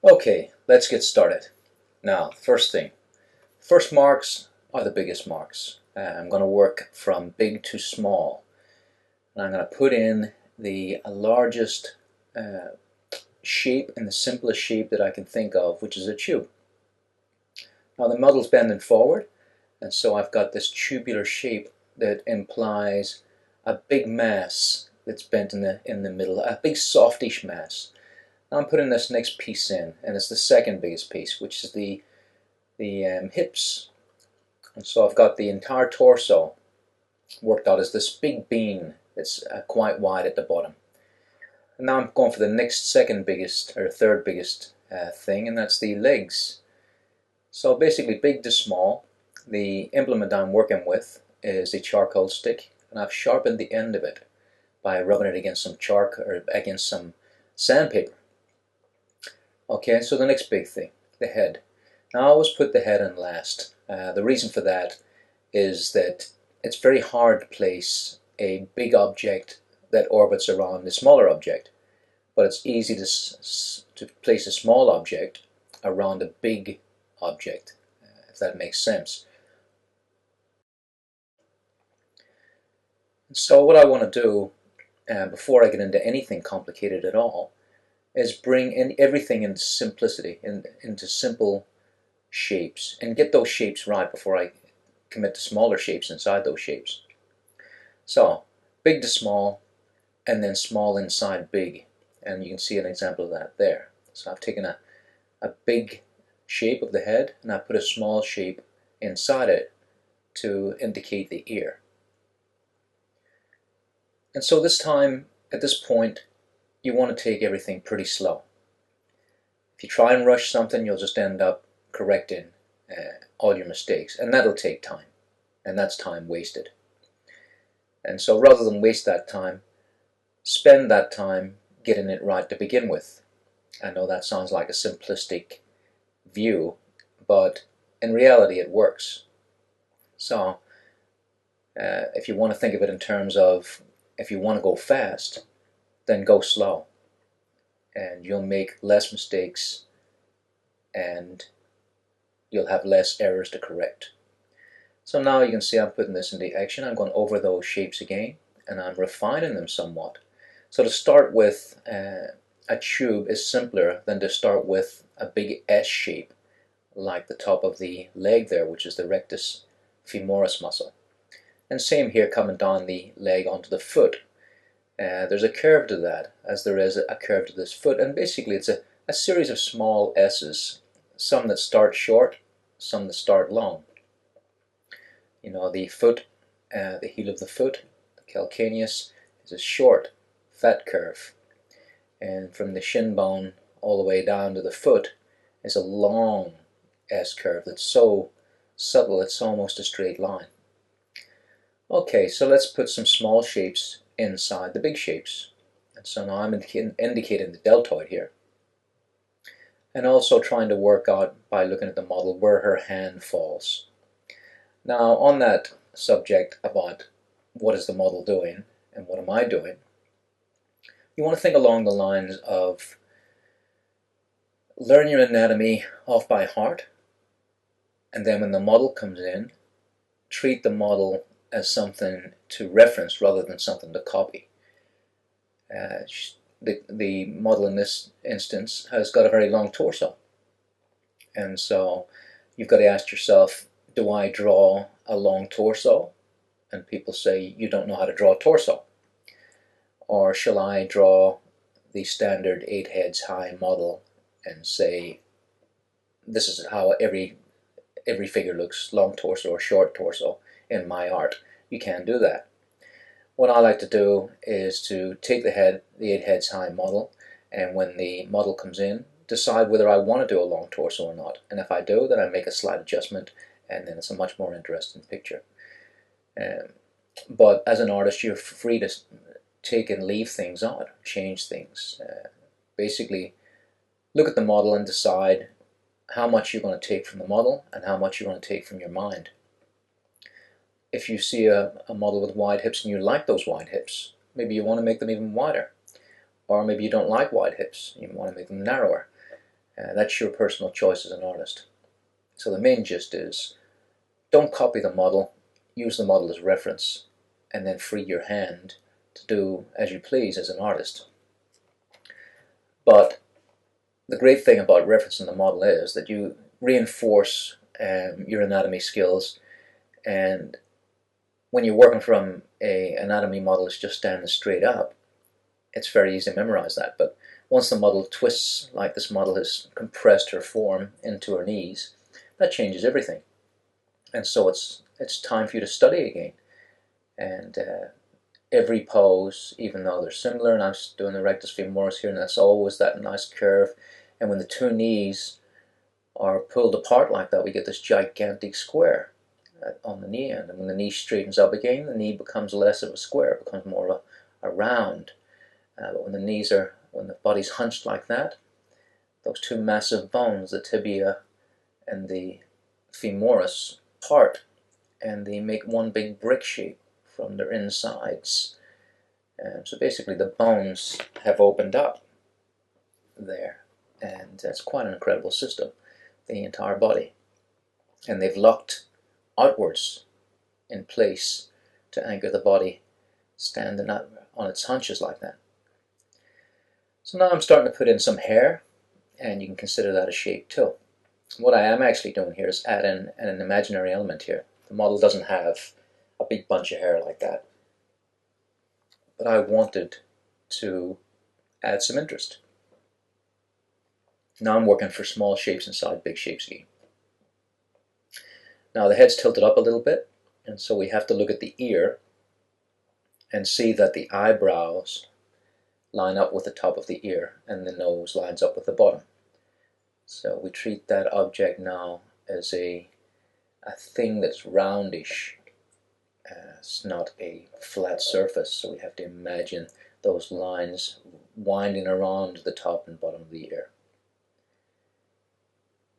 Okay, let's get started. Now, first thing, first marks are the biggest marks. I'm going to work from big to small. And I'm going to put in the largest shape and the simplest shape that I can think of, which is a tube. Now the model's bending forward, and so I've got this tubular shape that implies a big mass that's bent in the middle, a big softish mass. Now I'm putting this next piece in, and it's the second biggest piece, which is the hips. And so I've got the entire torso worked out as this big bean that's quite wide at the bottom. And now I'm going for the next second biggest or third biggest thing, and that's the legs. So basically big to small. The implement I'm working with is a charcoal stick, and I've sharpened the end of it by rubbing it against some chalk or against some sandpaper. Okay, so the next big thing, the head. Now I always put the head in last. The reason for that is that it's very hard to place a big object that orbits around a smaller object, but it's easy to place a small object around a big object, if that makes sense. So what I want to do before I get into anything complicated at all is bring in everything into simplicity, into simple shapes, and get those shapes right before I commit to smaller shapes inside those shapes. So big to small, and then small inside big, and you can see an example of that there. So I've taken a big shape of the head, and I put a small shape inside it to indicate the ear. And so this time, at this point, you want to take everything pretty slow. If you try and rush something, you'll just end up correcting all your mistakes, and that'll take time, and that's time wasted. And so rather than waste that time, spend that time getting it right to begin with. I know that sounds like a simplistic view, but in reality it works. So if you want to think of it in terms of, if you want to go fast, then go slow, and you'll make less mistakes and you'll have less errors to correct. So now you can see I'm putting this into action. I'm going over those shapes again, and I'm refining them somewhat. So to start with a tube is simpler than to start with a big S shape like the top of the leg there, which is the rectus femoris muscle. And same here, coming down the leg onto the foot. There's a curve to that, as there is a curve to this foot, and basically it's a series of small S's, some that start short, some that start long. You know, the foot, the heel of the foot, the calcaneus, is a short, fat curve, and from the shin bone all the way down to the foot is a long S curve that's so subtle it's almost a straight line. Okay, so let's put some small shapes inside the big shapes. And so now I'm indicating the deltoid here, and also trying to work out by looking at the model where her hand falls. Now on that subject about what is the model doing and what am I doing, you want to think along the lines of learn your anatomy off by heart, and then when the model comes in, treat the model as something to reference rather than something to copy. The model in this instance has got a very long torso, and so you've got to ask yourself, do I draw a long torso? And people say you don't know how to draw a torso. Or shall I draw the standard 8 heads high model and say this is how every figure looks, long torso or short torso, in my art? You can't do that. What I like to do is to take the 8 heads high model, and when the model comes in, decide whether I want to do a long torso or not. And if I do, then I make a slight adjustment, and then it's a much more interesting picture. But as an artist, you're free to take and leave things out, change things. Basically, look at the model and decide how much you're going to take from the model and how much you're going to take from your mind. If you see a model with wide hips and you like those wide hips, maybe you want to make them even wider. Or maybe you don't like wide hips, you want to make them narrower. That's your personal choice as an artist. So the main gist is, don't copy the model, use the model as reference, and then free your hand to do as you please as an artist. But the great thing about referencing the model is that you reinforce your anatomy skills, and when you're working from an anatomy model that's just standing straight up, it's very easy to memorize that. But once the model twists, like this model has compressed her form into her knees, that changes everything. And so it's time for you to study again. And every pose, even though they're similar, and I'm doing the rectus femoris here, and that's always that nice curve. And when the two knees are pulled apart like that, we get this gigantic square on the knee end. And when the knee straightens up again, the knee becomes less of a square, it becomes more of a round. But when the body's hunched like that, those two massive bones, the tibia and the femoris, part, and they make one big brick shape from their insides. So basically the bones have opened up there, and that's quite an incredible system, the entire body. And they've locked outwards in place to anchor the body standing up on its hunches like that. So now I'm starting to put in some hair, and you can consider that a shape too. What I am actually doing here is add in an imaginary element here. The model doesn't have a big bunch of hair like that, but I wanted to add some interest. Now I'm working for small shapes inside big shapes again. Now the head's tilted up a little bit, and so we have to look at the ear and see that the eyebrows line up with the top of the ear and the nose lines up with the bottom. So we treat that object now as a thing that's roundish. It's not a flat surface, so we have to imagine those lines winding around the top and bottom of the ear.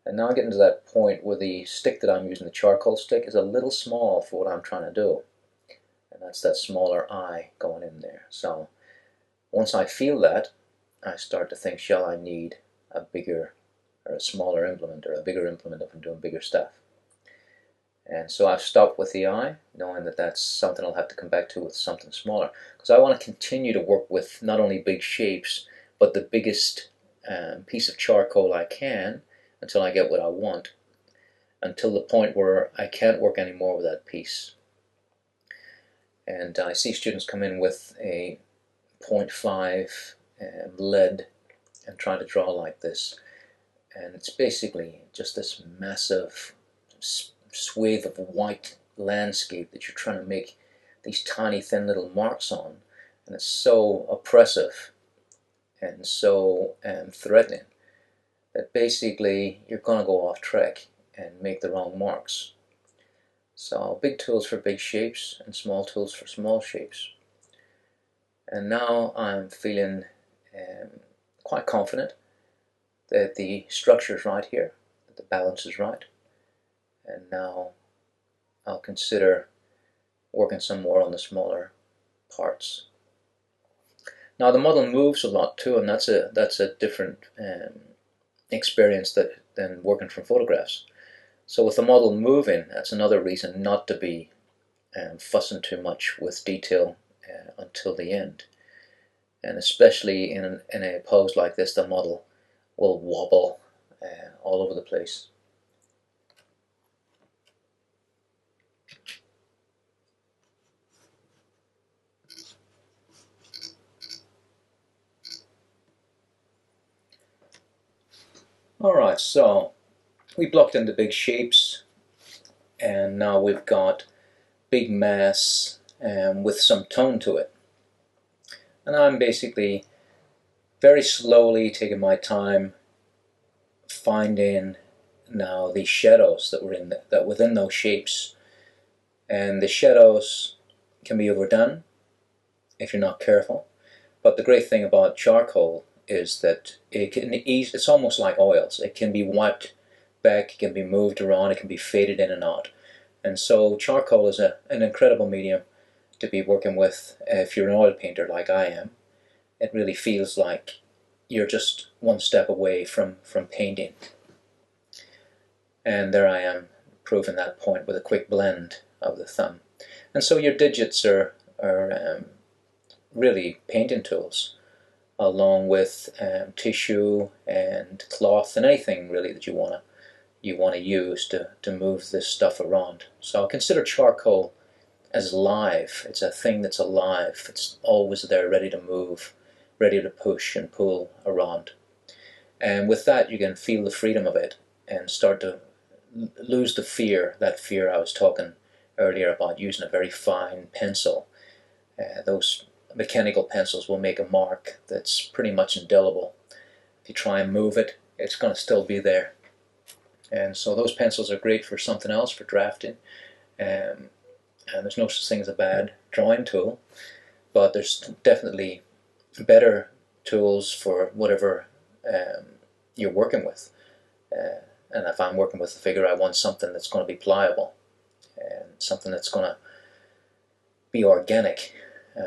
And now I'm getting to that point where the stick that I'm using, the charcoal stick, is a little small for what I'm trying to do. And that's that smaller eye going in there. So once I feel that, I start to think, shall I need a bigger or a smaller implement, or a bigger implement if I'm doing bigger stuff? And so I've stopped with the eye, knowing that that's something I'll have to come back to with something smaller, because I want to continue to work with not only big shapes, but the biggest piece of charcoal I can until I get what I want, until the point where I can't work anymore with that piece. And I see students come in with a 0.5 lead and try to draw like this, and it's basically just this massive swathe of white landscape that you're trying to make these tiny thin little marks on, and it's so oppressive and so threatening that basically you're going to go off track and make the wrong marks. So big tools for big shapes and small tools for small shapes. And now I'm feeling quite confident that the structure is right here, that the balance is right. And now I'll consider working some more on the smaller parts. Now the model moves a lot too, and that's a different experience than working from photographs. So with the model moving, that's another reason not to be fussing too much with detail until the end. And especially in a pose like this, the model will wobble all over the place. Alright, so we blocked into big shapes, and now we've got big mass with some tone to it. And I'm basically very slowly taking my time finding now the shadows that were within those shapes. And the shadows can be overdone if you're not careful. But the great thing about charcoal is that it's almost like oils. It can be wiped back, it can be moved around, it can be faded in and out. And so charcoal is an incredible medium to be working with if you're an oil painter like I am. It really feels like you're just one step away from painting. And there I am, proving that point with a quick blend of the thumb. And so your digits are really painting tools, along with tissue and cloth and anything really that you want to use to move this stuff around. So I consider charcoal as live. It's a thing that's alive. It's always there, ready to move, ready to push and pull around. And with that, you can feel the freedom of it and start to lose the fear, that fear I was talking earlier about using a very fine pencil. Those mechanical pencils will make a mark that's pretty much indelible. If you try and move it, it's going to still be there. And so those pencils are great for something else, for drafting. And there's no such thing as a bad drawing tool, but there's definitely better tools for whatever you're working with. And if I'm working with a figure, I want something that's going to be pliable and something that's going to be organic,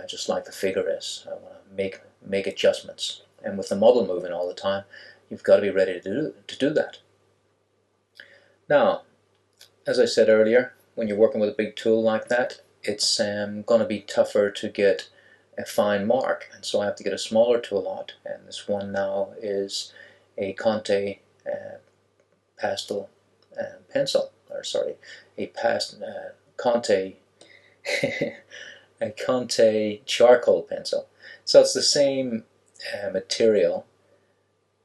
just like the figure is. I want to make adjustments. And with the model moving all the time, you've got to be ready to do that. Now, as I said earlier, when you're working with a big tool like that, it's going to be tougher to get a fine mark, and so I have to get a smaller tool out. And this one now is a Conte pastel pencil, or sorry, a Conte a Conte charcoal pencil. So it's the same material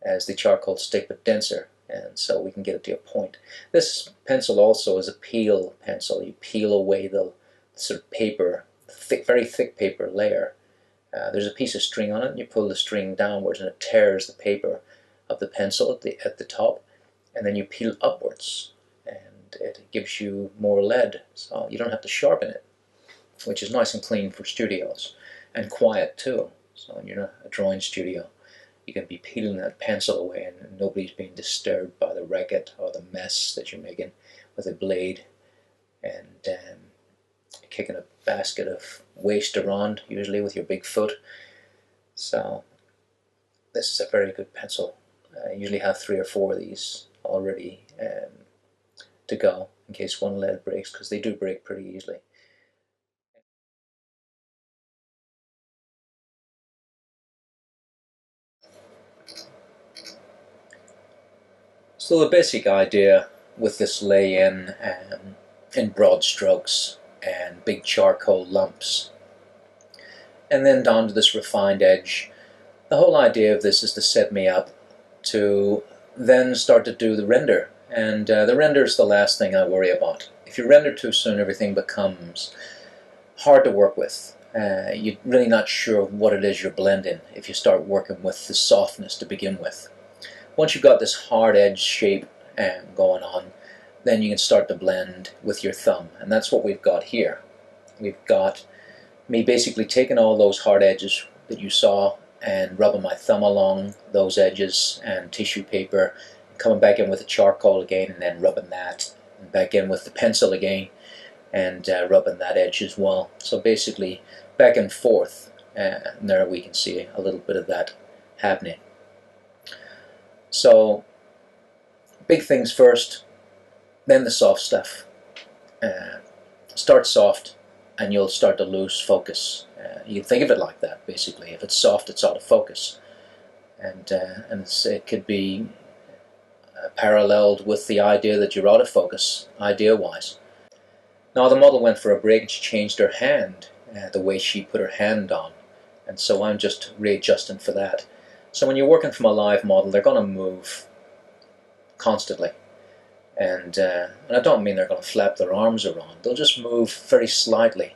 as the charcoal stick, but denser, and so we can get it to a point. This pencil also is a peel pencil. You peel away the sort of paper, very thick paper layer. There's a piece of string on it, and you pull the string downwards, and it tears the paper of the pencil at the top, and then you peel upwards, and it gives you more lead, so you don't have to sharpen it, which is nice and clean for studios, and quiet too. So when you're in a drawing studio, you can be peeling that pencil away, and nobody's being disturbed by the racket or the mess that you're making with a blade, and kicking a basket of waste around, usually with your big foot. So this is a very good pencil. I usually have 3 or 4 of these already to go in case one lead breaks, because they do break pretty easily. So the basic idea with this lay-in in broad strokes and big charcoal lumps, and then down to this refined edge, the whole idea of this is to set me up to then start to do the render. And the render is the last thing I worry about. If you render too soon, everything becomes hard to work with. You're really not sure what it is you're blending if you start working with the softness to begin with. Once you've got this hard edge shape going on, then you can start to blend with your thumb, and that's what we've got here. We've got me basically taking all those hard edges that you saw and rubbing my thumb along those edges and tissue paper, coming back in with the charcoal again, and then rubbing that, and back in with the pencil again, and rubbing that edge as well. So basically back and forth, and there we can see a little bit of that happening. So big things first, then the soft stuff. Start soft and you'll start to lose focus. You can think of it like that, basically. If it's soft, it's out of focus. And it could be paralleled with the idea that you're out of focus, idea-wise. Now the model went for a break and she changed her hand, the way she put her hand on. And so I'm just readjusting for that. So when you're working from a live model, they're going to move constantly. And I don't mean they're going to flap their arms around. They'll just move very slightly.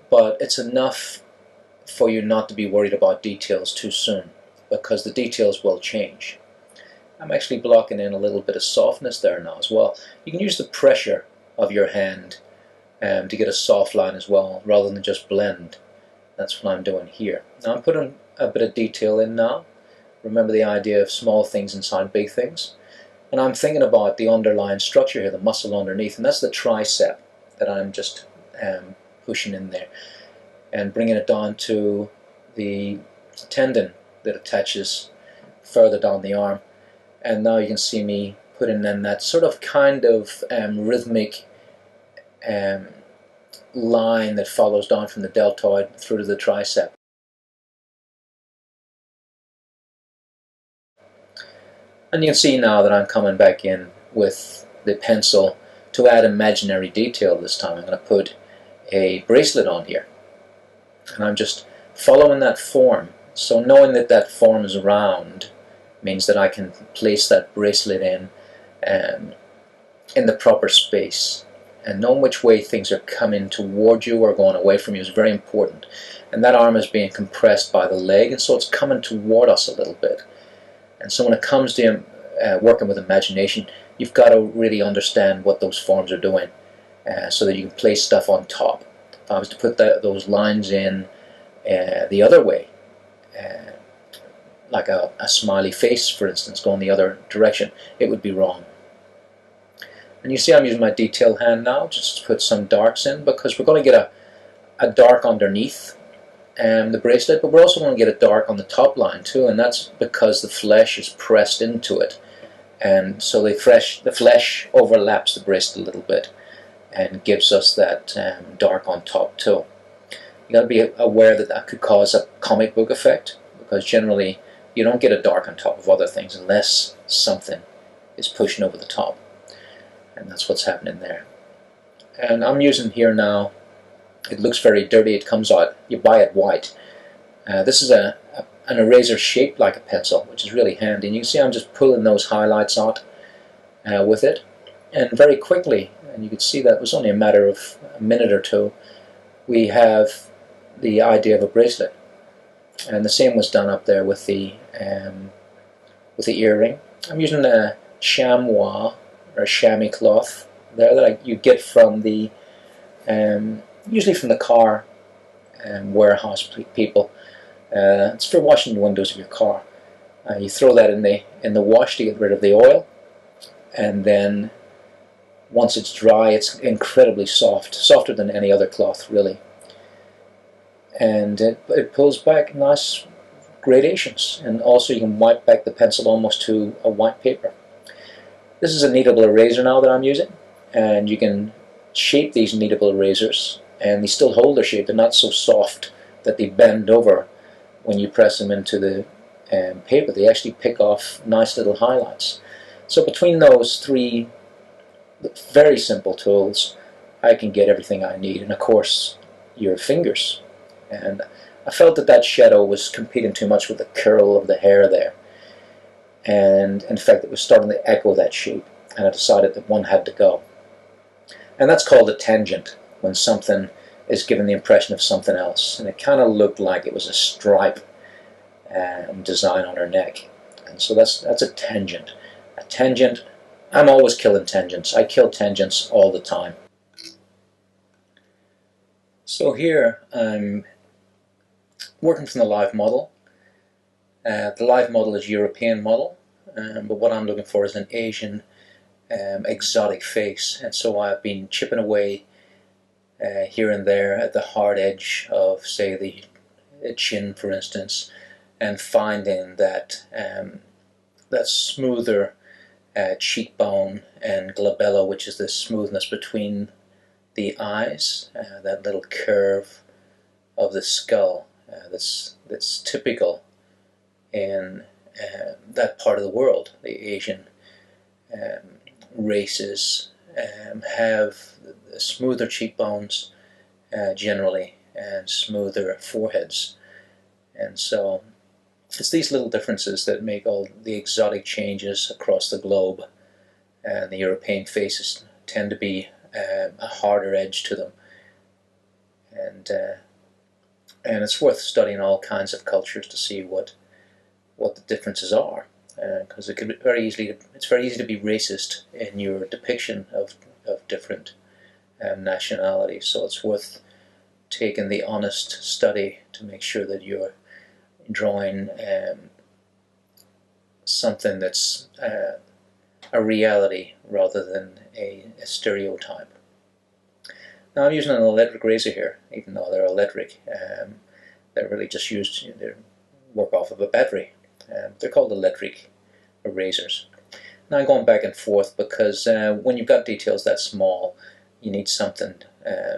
But it's enough for you not to be worried about details too soon, because the details will change. I'm actually blocking in a little bit of softness there now as well. You can use the pressure of your hand to get a soft line as well, rather than just blend. That's what I'm doing here. Now I'm putting a bit of detail in now. Remember the idea of small things inside big things? And I'm thinking about the underlying structure here, the muscle underneath, and that's the tricep that I'm just pushing in there and bringing it down to the tendon that attaches further down the arm, and now you can see me putting in that sort of kind of rhythmic line that follows down from the deltoid through to the tricep. And you can see now that I'm coming back in with the pencil to add imaginary detail this time. I'm going to put a bracelet on here. And I'm just following that form. So knowing that that form is round means that I can place that bracelet in the proper space. And knowing which way things are coming toward you or going away from you is very important. And that arm is being compressed by the leg, and so it's coming toward us a little bit. And so when it comes to working with imagination, you've got to really understand what those forms are doing so that you can place stuff on top. If I was to put those lines in the other way, like a smiley face, for instance, going the other direction, it would be wrong. And you see I'm using my detail hand now just to put some darks in, because we're going to get a dark underneath the bracelet, but we're also going to get a dark on the top line too, and that's because the flesh is pressed into it, and so the flesh overlaps the bracelet a little bit and gives us that dark on top too. You got to be aware that that could cause a comic book effect, because generally you don't get a dark on top of other things unless something is pushing over the top, and that's what's happening there. And I'm using here now, it looks very dirty, it comes out, you buy it white. This is an eraser shaped like a pencil, which is really handy, and you can see I'm just pulling those highlights out with it, and very quickly, and you can see that it was only a matter of a minute or two, we have the idea of a bracelet. And the same was done up there with the earring. I'm using a chamois or a chamois cloth there that you get from the usually from the car warehouse people. It's for washing the windows of your car. You throw that in the wash to get rid of the oil, and then once it's dry, it's incredibly soft, softer than any other cloth really. And it pulls back nice gradations, and also you can wipe back the pencil almost to a white paper. This is a kneadable eraser now that I'm using, and you can shape these kneadable erasers, and they still hold their shape. They're not so soft that they bend over when you press them into the paper. They actually pick off nice little highlights. So between those three very simple tools, I can get everything I need, and of course your fingers. And I felt that shadow was competing too much with the curl of the hair there, and in fact it was starting to echo that shape, and I decided that one had to go. And that's called a tangent, when something is given the impression of something else, and it kind of looked like it was a stripe design on her neck, and so that's a tangent. A tangent, I'm always killing tangents. I kill tangents all the time. So here I'm working from the live model. The live model is European model, but what I'm looking for is an Asian exotic face, and so I've been chipping away here and there at the hard edge of, say, the chin, for instance, and finding that that smoother cheekbone and glabella, which is the smoothness between the eyes, that little curve of the skull that's typical in that part of the world. The Asian races have smoother cheekbones generally, and smoother foreheads, and so it's these little differences that make all the exotic changes across the globe, and the European faces tend to be a harder edge to them, and it's worth studying all kinds of cultures to see what the differences are, because it's very easy to be racist in your depiction of different nationalities. So it's worth taking the honest study to make sure that you're drawing something that's a reality rather than a stereotype. Now I'm using an electric razor here, even though they're electric. They're really just used, they work off of a battery. They're called electric erasers. Now I'm going back and forth because when you've got details that small, you need something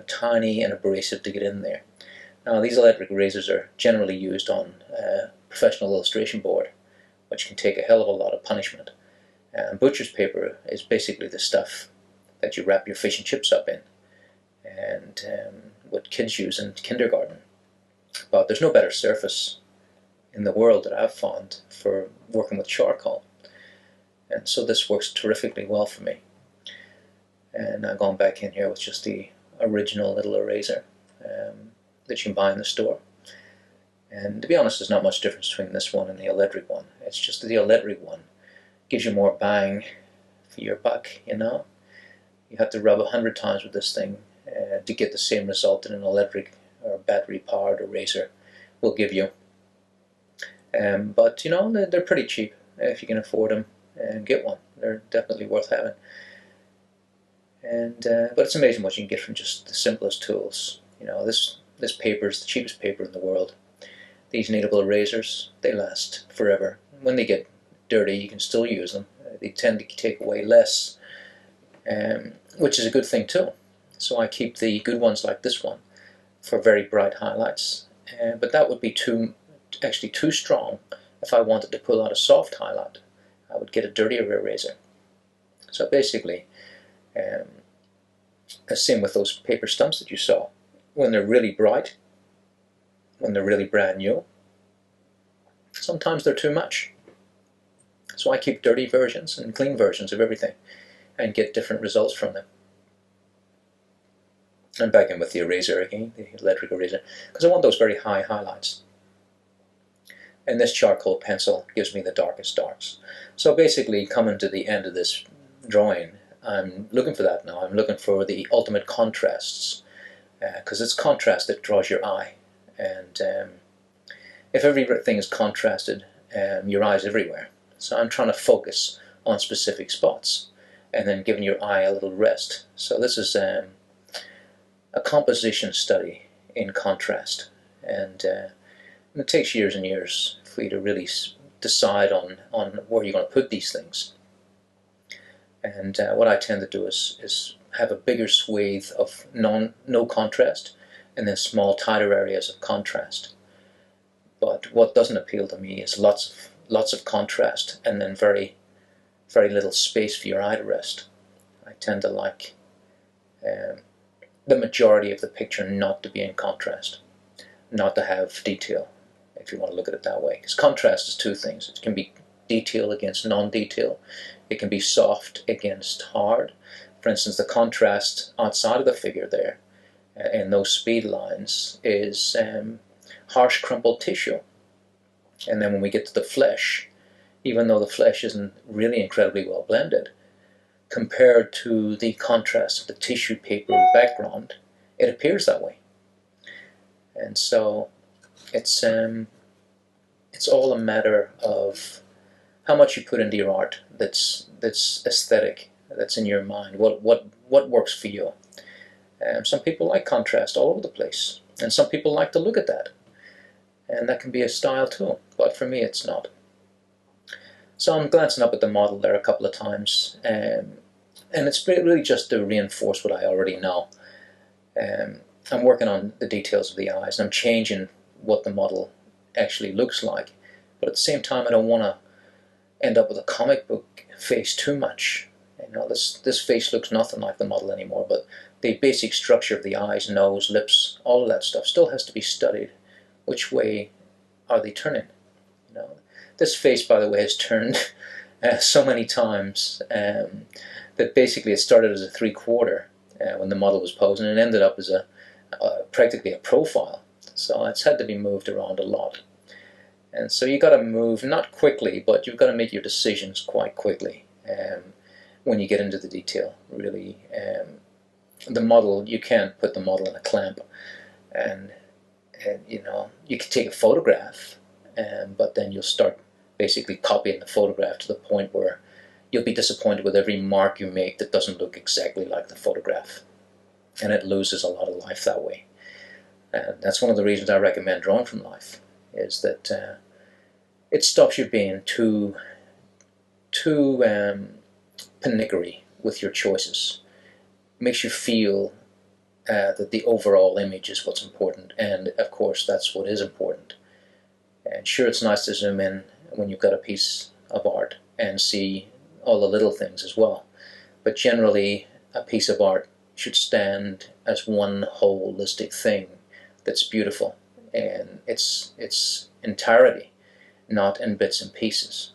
tiny and abrasive to get in there. Now these electric erasers are generally used on professional illustration board, which can take a hell of a lot of punishment. Butcher's paper is basically the stuff that you wrap your fish and chips up in, and what kids use in kindergarten. But there's no better surface in the world that I've found for working with charcoal, and so this works terrifically well for me. And I'm going back in here with just the original little eraser that you can buy in the store. And to be honest, there's not much difference between this one and the electric one. It's just that the electric one gives you more bang for your buck, you know. You have to rub 100 times with this thing to get the same result that an electric or battery-powered eraser will give you. But, you know, they're pretty cheap if you can afford them and get one. They're definitely worth having. And but it's amazing what you can get from just the simplest tools. You know, this paper is the cheapest paper in the world. These kneadable erasers, they last forever. When they get dirty, you can still use them. They tend to take away less, which is a good thing too. So I keep the good ones like this one for very bright highlights. But that would be actually too strong if I wanted to pull out a soft highlight. I would get a dirtier eraser. So basically, same with those paper stumps that you saw. When they're really bright, when they're really brand new, sometimes they're too much. So I keep dirty versions and clean versions of everything and get different results from them. I'm back in with the eraser again, the electric eraser, because I want those very high highlights. And this charcoal pencil gives me the darkest darks. So basically, coming to the end of this drawing, I'm looking for that now. I'm looking for the ultimate contrasts, because it's contrast that draws your eye. And if everything is contrasted, your eye's everywhere. So I'm trying to focus on specific spots and then giving your eye a little rest. So this is a composition study in contrast, and it takes years and years for you to really decide on where you're going to put these things. And what I tend to do is have a bigger swathe of no contrast, and then small tighter areas of contrast. But what doesn't appeal to me is lots of contrast and then very little space for your eye to rest. I tend to like the majority of the picture not to be in contrast, not to have detail, if you want to look at it that way. Because contrast is two things. It can be detail against non-detail. It can be soft against hard. For instance, the contrast outside of the figure there in those speed lines is harsh crumpled tissue. And then when we get to the flesh, even though the flesh isn't really incredibly well blended, compared to the contrast of the tissue paper background, it appears that way. And so it's all a matter of how much you put into your art that's aesthetic, that's in your mind, what works for you. Some people like contrast all over the place, and some people like to look at that, and that can be a style too, but for me it's not. So I'm glancing up at the model there a couple of times, and it's really just to reinforce what I already know. I'm working on the details of the eyes, and I'm changing what the model actually looks like, but at the same time I don't want to end up with a comic book face too much. You know, this face looks nothing like the model anymore, but the basic structure of the eyes, nose, lips, all of that stuff still has to be studied. Which way are they turning? You know, this face, by the way, has turned so many times that basically it started as a 3/4 when the model was posing, and ended up as practically a profile. So it's had to be moved around a lot. And so you got to move, not quickly, but you've got to make your decisions quite quickly when you get into the detail, really. The model, you can't put the model in a clamp, and you know, you can take a photograph, but then you'll start basically copying the photograph to the point where you'll be disappointed with every mark you make that doesn't look exactly like the photograph, and it loses a lot of life that way. And that's one of the reasons I recommend drawing from life, is that it stops you being too pernickety with your choices. It makes you feel that the overall image is what's important, and of course that's what is important. And sure, it's nice to zoom in when you've got a piece of art and see all the little things as well, but generally a piece of art should stand as one holistic thing that's beautiful in its entirety, not in bits and pieces.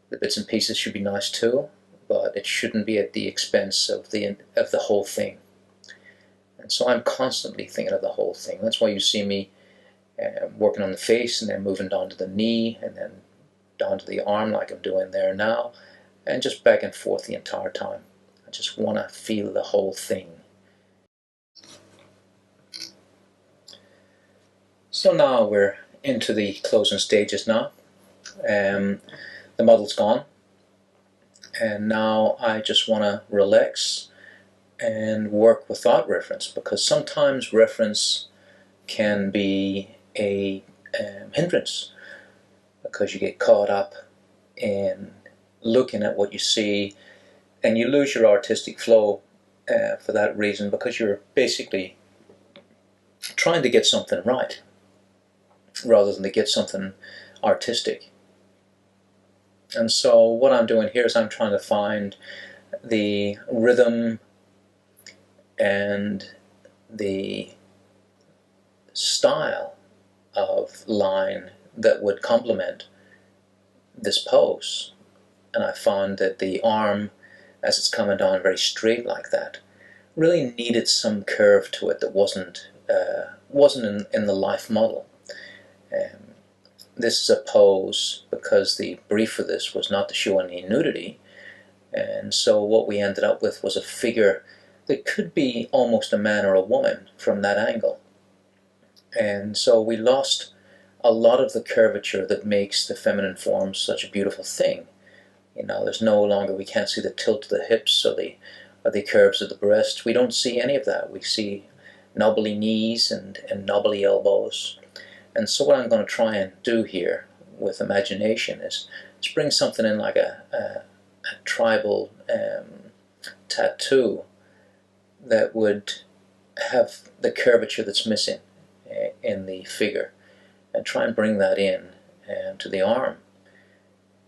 The bits and pieces should be nice too, but it shouldn't be at the expense of the whole thing. And so I'm constantly thinking of the whole thing. That's why you see me working on the face and then moving down to the knee and then down to the arm like I'm doing there now, and just back and forth the entire time. I just want to feel the whole thing. So now we're into the closing stages now. The model's gone, and now I just want to relax and work without reference, because sometimes reference can be a hindrance, because you get caught up in looking at what you see and you lose your artistic flow for that reason, because you're basically trying to get something right rather than to get something artistic. And so what I'm doing here is I'm trying to find the rhythm and the style of line that would complement this pose. And I found that the arm, as it's coming down very straight like that, really needed some curve to it that wasn't in the life model. This is a pose because the brief for this was not to show any nudity, and so what we ended up with was a figure that could be almost a man or a woman from that angle. And so we lost a lot of the curvature that makes the feminine form such a beautiful thing. You know, there's no longer, we can't see the tilt of the hips or the curves of the breast. We don't see any of that. We see knobbly knees and knobbly elbows. And so what I'm going to try and do here with imagination is bring something in like a tribal tattoo that would have the curvature that's missing in the figure, and try and bring that in to the arm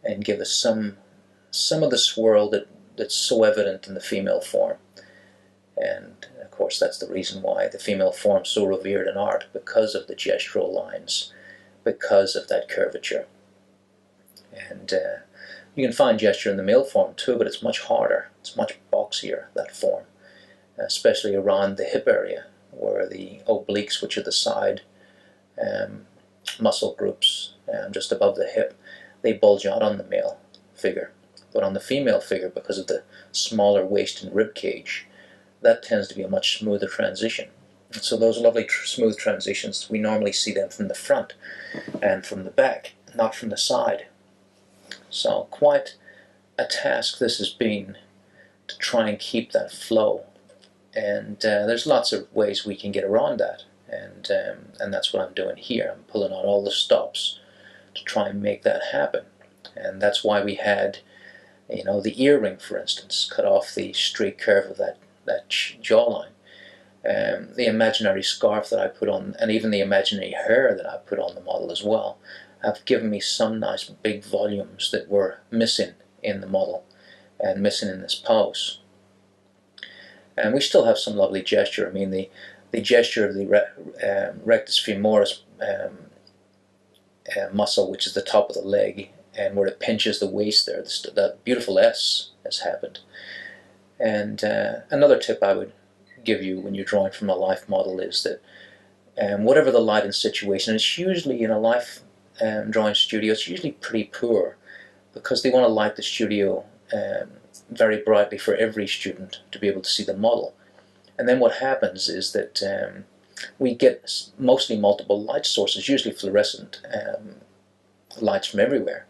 and give us some of the swirl that's so evident in the female form. And of course that's the reason why the female form is so revered in art, because of the gestural lines, because of that curvature. And you can find gesture in the male form too, but it's much harder, it's much boxier, that form, especially around the hip area, where the obliques, which are the side muscle groups just above the hip, they bulge out on the male figure. But on the female figure, because of the smaller waist and rib cage, that tends to be a much smoother transition. And so those lovely smooth transitions, we normally see them from the front and from the back, not from the side. So quite a task this has been to try and keep that flow. And there's lots of ways we can get around that. And that's what I'm doing here. I'm pulling out all the stops to try and make that happen. And that's why we had, you know, the earring, for instance, cut off the straight curve of that jawline. The imaginary scarf that I put on, and even the imaginary hair that I put on the model as well, have given me some nice big volumes that were missing in the model and missing in this pose. And we still have some lovely gesture. I mean, the gesture of the rectus femoris muscle, which is the top of the leg, and where it pinches the waist there, that beautiful S has happened. And another tip I would give you when you're drawing from a life model is that whatever the lighting situation, it's usually in a life drawing studio, it's usually pretty poor, because they want to light the studio very brightly for every student to be able to see the model. And then what happens is that we get mostly multiple light sources, usually fluorescent lights from everywhere.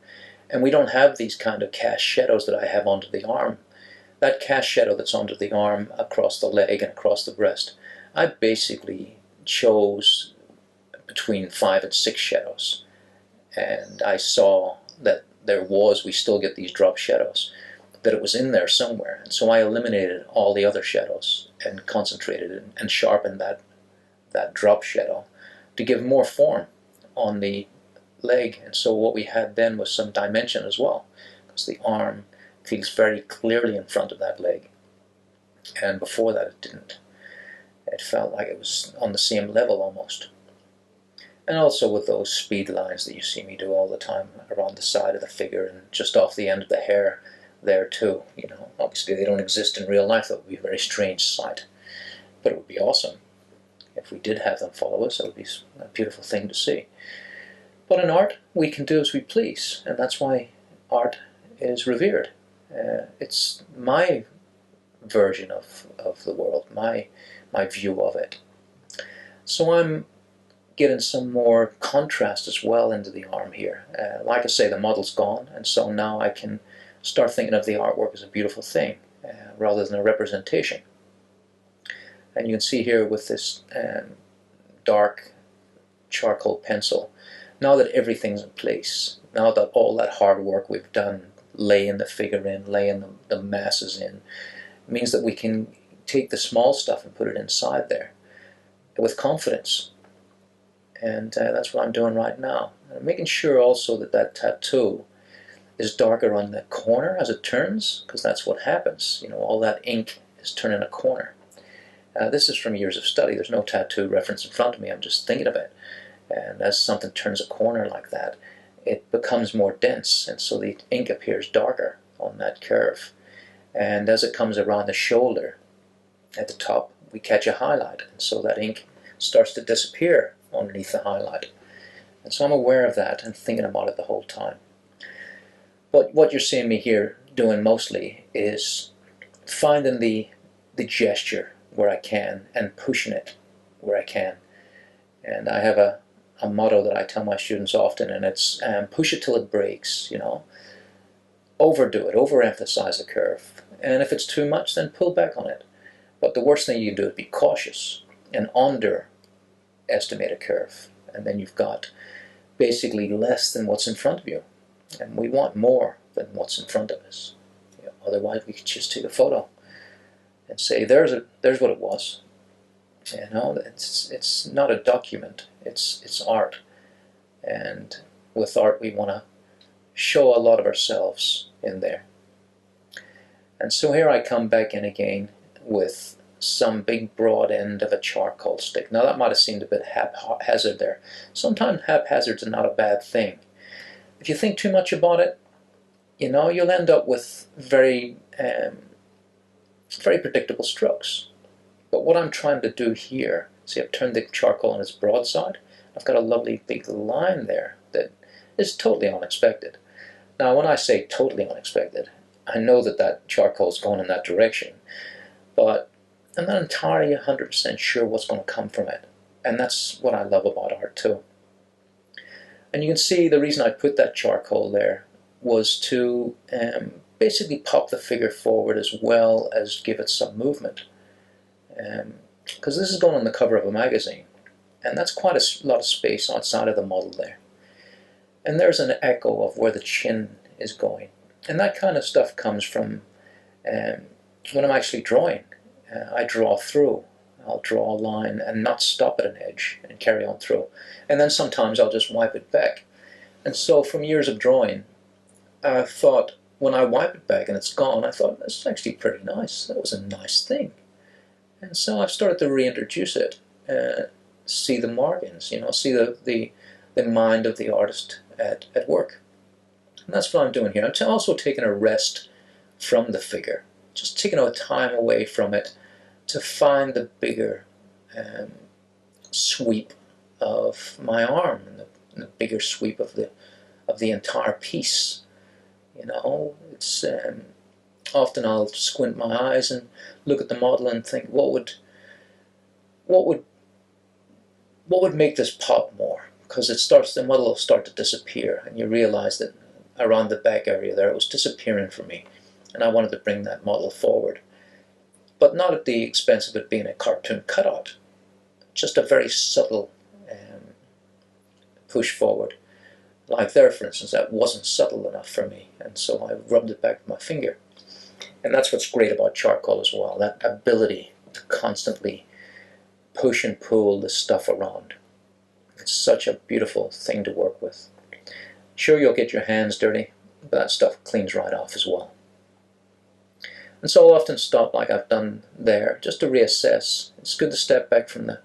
And we don't have these kind of cast shadows that I have onto the arm. That cast shadow that's onto the arm, across the leg and across the breast, I basically chose between 5 and 6 shadows. and I saw that we still get these drop shadows, that it was in there somewhere. And so I eliminated all the other shadows and concentrated and sharpened that drop shadow to give more form on the leg. And so what we had then was some dimension as well, because the arm feels very clearly in front of that leg, and before that it didn't. It felt like it was on the same level almost. And also with those speed lines that you see me do all the time around the side of the figure and just off the end of the hair there too. Obviously they don't exist in real life. That would be a very strange sight, but it would be awesome if we did have them follow us. It would be a beautiful thing to see. But in art, we can do as we please, and that's why art is revered. It's my version of the world, my view of it. So I'm getting some more contrast as well into the arm here. Like I say, the model's gone, and so now I can start thinking of the artwork as a beautiful thing rather than a representation. And you can see here with this dark charcoal pencil, now that everything's in place, now that all that hard work we've done, laying the figure in, laying the masses in, means that we can take the small stuff and put it inside there with confidence. And that's what I'm doing right now. I'm making sure also that that tattoo is darker on the corner as it turns, because that's what happens. All that ink is turning a corner. This is from years of study. There's no tattoo reference in front of me. I'm just thinking of it. And as something turns a corner like that, it becomes more dense, and so the ink appears darker on that curve. And as it comes around the shoulder at the top, we catch a highlight, and so that ink starts to disappear underneath the highlight. And so I'm aware of that and thinking about it the whole time. But what you're seeing me here doing mostly is finding the gesture where I can and pushing it where I can. And I have a motto that I tell my students often, and it's push it till it breaks. Overdo it, overemphasize the curve. And if it's too much, then pull back on it. But the worst thing you can do is be cautious and underestimate a curve. And then you've got basically less than what's in front of you. And we want more than what's in front of us. Otherwise, we could just take a photo and say, there's what it was. It's not a document. It's art. And with art, we want to show a lot of ourselves in there. And so here I come back in again with some big broad end of a charcoal stick. Now that might have seemed a bit haphazard there. Sometimes haphazard's not a bad thing. If you think too much about it, you'll end up with very predictable strokes. But what I'm trying to do here, see, I've turned the charcoal on its broadside. I've got a lovely big line there that is totally unexpected. Now when I say totally unexpected, I know that charcoal's going in that direction, but I'm not entirely 100% sure what's going to come from it. And that's what I love about art too. And you can see the reason I put that charcoal there was to basically pop the figure forward as well as give it some movement. Because this is going on the cover of a magazine, and that's quite a lot of space outside of the model there. And there's an echo of where the chin is going. And that kind of stuff comes from when I'm actually drawing. I draw through. I'll draw a line and not stop at an edge and carry on through. And then sometimes I'll just wipe it back. And so from years of drawing, I thought, when I wipe it back and it's gone, I thought, this is actually pretty nice. That was a nice thing. And so I've started to reintroduce it, see the margins, see the mind of the artist at work. And that's what I'm doing here. I'm also taking a rest from the figure, just taking a time away from it to find the bigger sweep of my arm and the bigger sweep of the entire piece. It's often I'll squint my eyes and look at the model and think, what would make this pop more? Because the model will start to disappear, and you realize that around the back area there it was disappearing for me, and I wanted to bring that model forward, but not at the expense of it being a cartoon cutout. Just a very subtle push forward. Like there, for instance, that wasn't subtle enough for me, and so I rubbed it back with my finger. And that's what's great about charcoal as well, that ability to constantly push and pull the stuff around. It's such a beautiful thing to work with. Sure, you'll get your hands dirty, but that stuff cleans right off as well. And so I'll often stop like I've done there, just to reassess. It's good to step back from the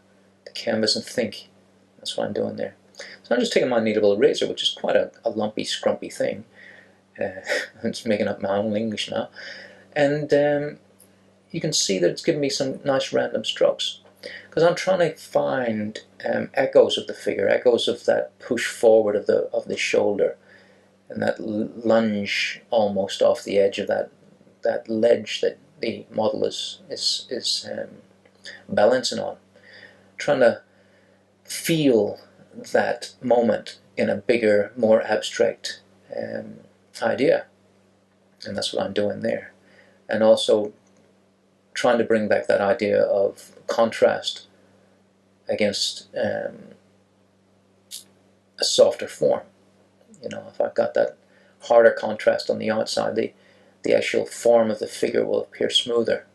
canvas and think. That's what I'm doing there. So I'm just taking my kneadable eraser, which is quite a lumpy, scrumpy thing. I'm just making up my own English now. And you can see that it's giving me some nice random strokes. Because I'm trying to find echoes of the figure, echoes of that push forward of the shoulder, and that lunge almost off the edge of that ledge that the model is balancing on. Trying to feel that moment in a bigger, more abstract idea, and that's what I'm doing there. And also trying to bring back that idea of contrast against a softer form. You know, if I've got that harder contrast on the outside, the actual form of the figure will appear smoother.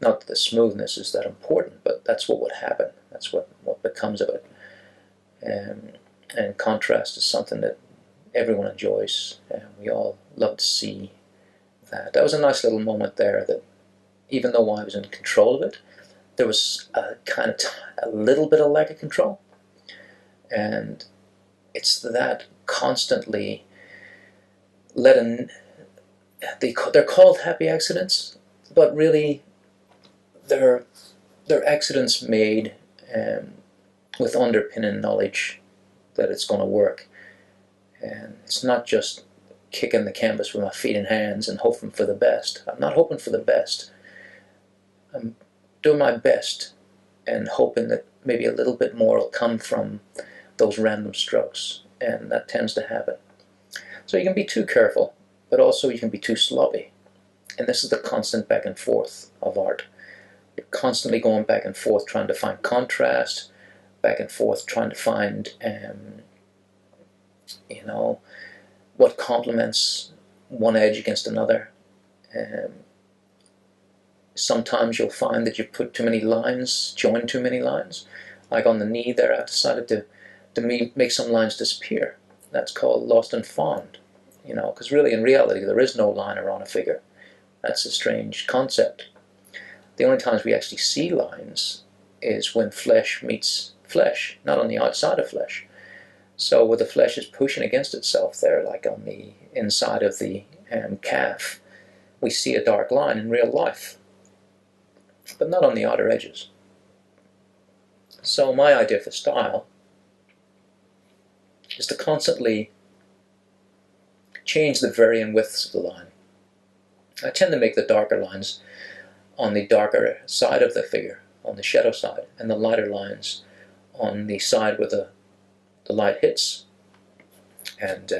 Not that the smoothness is that important, but that's what would happen. That's what becomes of it. And contrast is something that everyone enjoys. We all love to see that. That was a nice little moment there that, even though I was in control of it, there was a little bit of lack of control. And it's that constantly letting, they're called happy accidents, but really they're accidents made with underpinning knowledge that it's going to work. And it's not just kicking the canvas with my feet and hands and hoping for the best. I'm not hoping for the best. I'm doing my best and hoping that maybe a little bit more will come from those random strokes, and that tends to happen. So you can be too careful, but also you can be too sloppy. And this is the constant back and forth of art. You're constantly going back and forth trying to find contrast, back and forth trying to find you know, what complements one edge against another. Sometimes you'll find that you put too many lines, join too many lines. Like on the knee there, I've decided to make some lines disappear. That's called lost and found. You know, because really in reality there is no line around a figure. That's a strange concept. The only times we actually see lines is when flesh meets flesh, not on the outside of flesh. So where the flesh is pushing against itself there, like on the inside of the calf, we see a dark line in real life, but not on the outer edges. So my idea for style is to constantly change the varying widths of the line. I tend to make the darker lines on the darker side of the figure, on the shadow side, and the lighter lines on the side where the light hits. And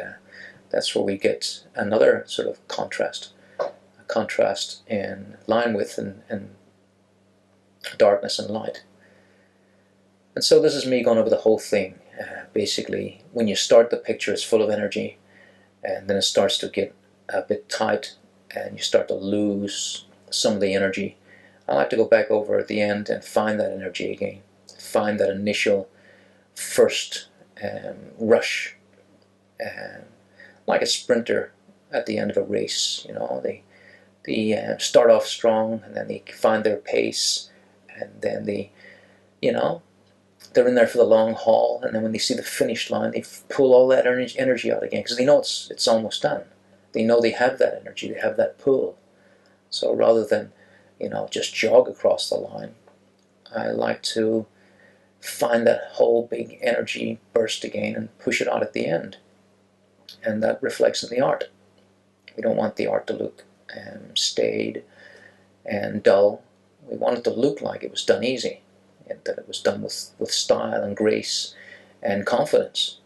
that's where we get another sort of contrast, a contrast in line width and darkness and light. And so this is me going over the whole thing. Basically, when you start the picture, it's full of energy, and then it starts to get a bit tight, and you start to lose some of the energy. I like to go back over at the end and find that energy again, find that initial first rush, like a sprinter at the end of a race. You know, they start off strong, and then they find their pace, and then they're in there for the long haul, and then when they see the finish line, they pull all that energy out again, because they know it's almost done. They know they have that energy, they have that pull. So rather than, just jog across the line, I like to find that whole big energy burst again and push it out at the end. And that reflects in the art. We don't want the art to look staid and dull. We want it to look like it was done easy, and that it was done with style and grace and confidence.